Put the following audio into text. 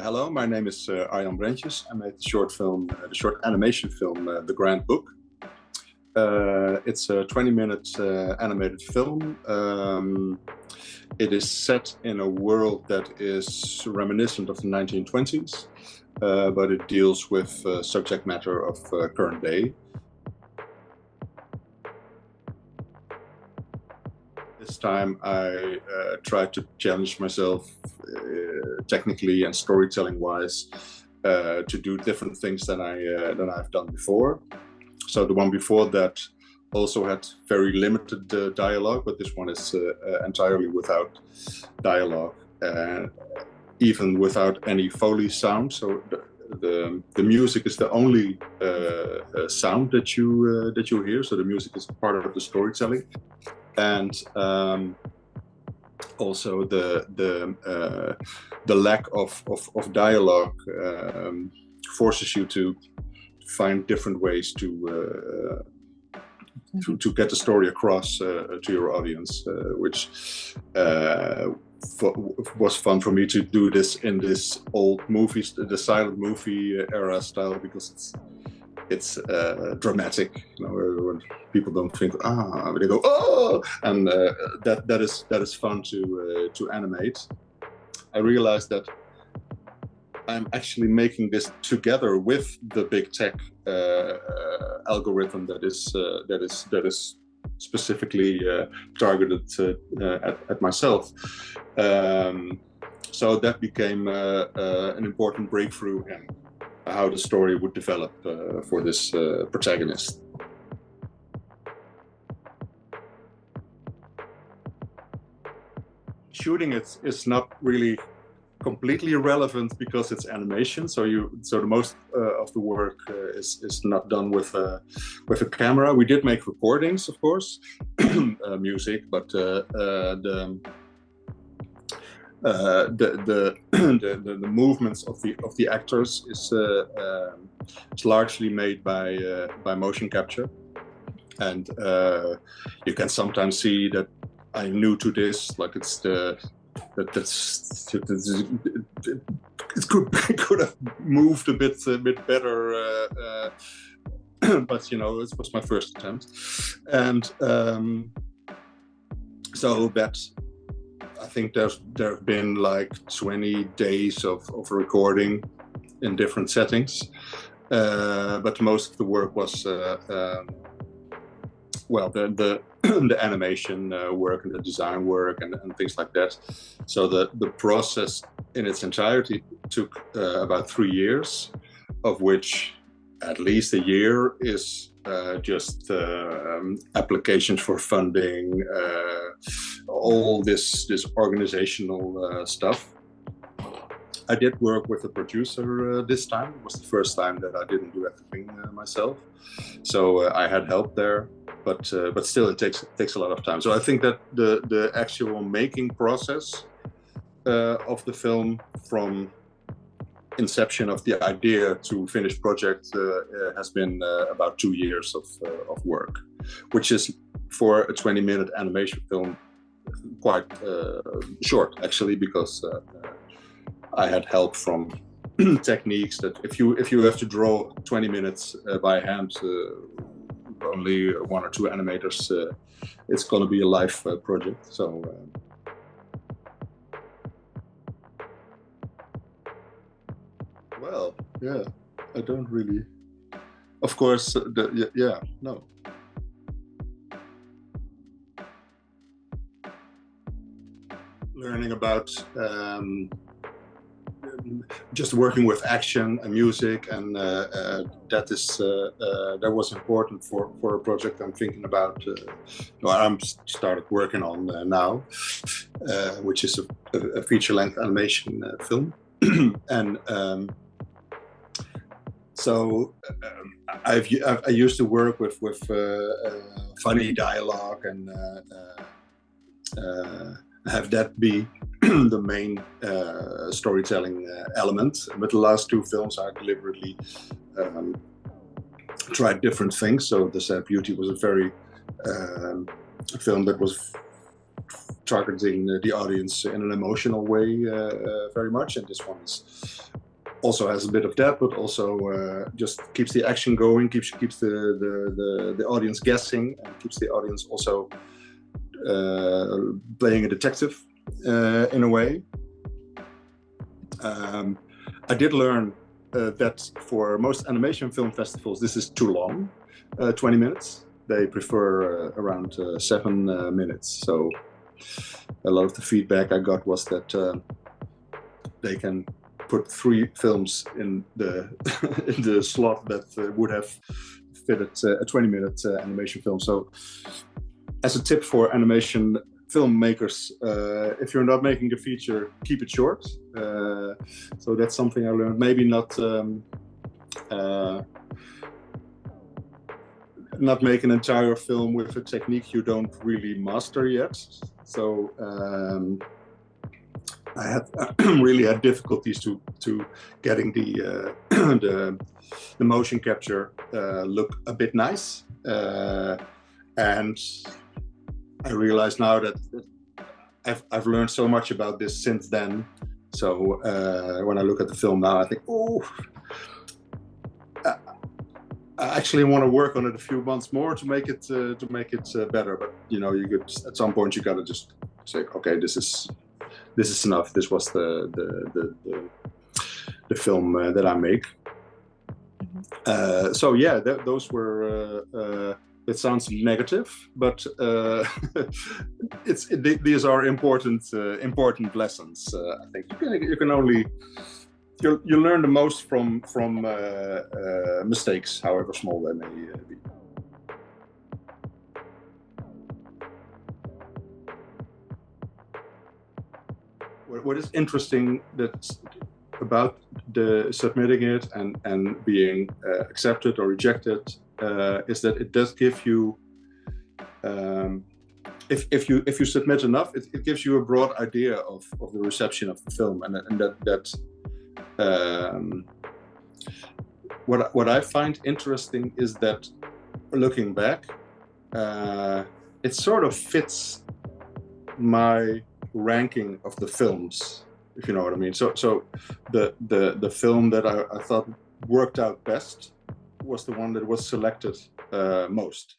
Hello, my name is Arjan Brentjes. I made the short film, the short animation film, The Grand Book. It's a 20-minute animated film. It is set in a world that is reminiscent of the 1920s, but it deals with subject matter of current day. This time I tried to challenge myself technically and storytelling-wise to do different things than I've done before. So the one before that also had very limited dialogue, but this one is entirely without dialogue, even without any Foley sound. So the music is the only sound that you hear. So the music is part of the storytelling, and also the lack of dialogue forces you to find different ways to get the story across to your audience, which was fun for me to do this in this old movies, the silent movie era style, because it's dramatic, you know, when people don't think they go oh, and that is fun to animate. I realized that I'm actually making this together with the big tech algorithm that is specifically targeted at myself. So that became an important breakthrough in how the story would develop for this protagonist. Shooting it is not really completely relevant because it's animation, so the most of the work is not done with a camera. We did make recordings, of course, music, but the movements of the actors is largely made by motion capture, and you can sometimes see that I'm new to this, like it could have moved a bit better, but you know, it was my first attempt, and so that I think there have been like 20 days of recording in different settings, but most of the work was well, the animation work and the design work and things like that. So the process in its entirety took about 3 years, of which at least a year is just applications for funding, all this organizational stuff. I did work with a producer this time. It was the first time that I didn't do everything myself, so I had help there. But still, it takes a lot of time. So I think that the actual making process of the film, from inception of the idea to finished project, has been about 2 years of work, which is for a 20-minute animation film quite short, actually, because I had help from techniques that if you have to draw 20 minutes by hand, only 1 or 2 animators, it's going to be a live project. So well, yeah, I don't really, of course, no. Learning about just working with action and music, and that was important for a project I'm thinking about. I'm started working on now, which is a feature-length animation film, and so I used to work with funny dialogue and have that be the main storytelling element. But the last 2 films I deliberately tried different things. So The Sad Beauty was a very film that was targeting the audience in an emotional way very much, and this one also has a bit of that, but also just keeps the action going, keeps the audience guessing, and keeps the audience also playing a detective in a way. I did learn that for most animation film festivals, this is too long, 20 minutes. They prefer around 7 minutes. So a lot of the feedback I got was that they can put 3 films in the in the slot that would have fitted a 20-minute animation film. So as a tip for animation filmmakers, if you're not making a feature, keep it short. So that's something I learned. Maybe not make an entire film with a technique you don't really master yet. So I have really had difficulties to getting the the motion capture look a bit nice, and I realize now that I've learned so much about this since then. So when I look at the film now, I think, oh, I actually want to work on it a few months more to make it better. But you know, you could at some point you gotta just say, okay, this is enough. This was the film that I make. So yeah, those were. It sounds negative, but these are important lessons. I think you can only you learn the most from mistakes, however small they may be. What is interesting about the submitting it and being accepted or rejected is that it does give you, if you submit enough, it gives you a broad idea of the reception of the film, and that what I find interesting is that looking back, it sort of fits my ranking of the films, if you know what I mean. So the film that I thought worked out best was the one that was selected most.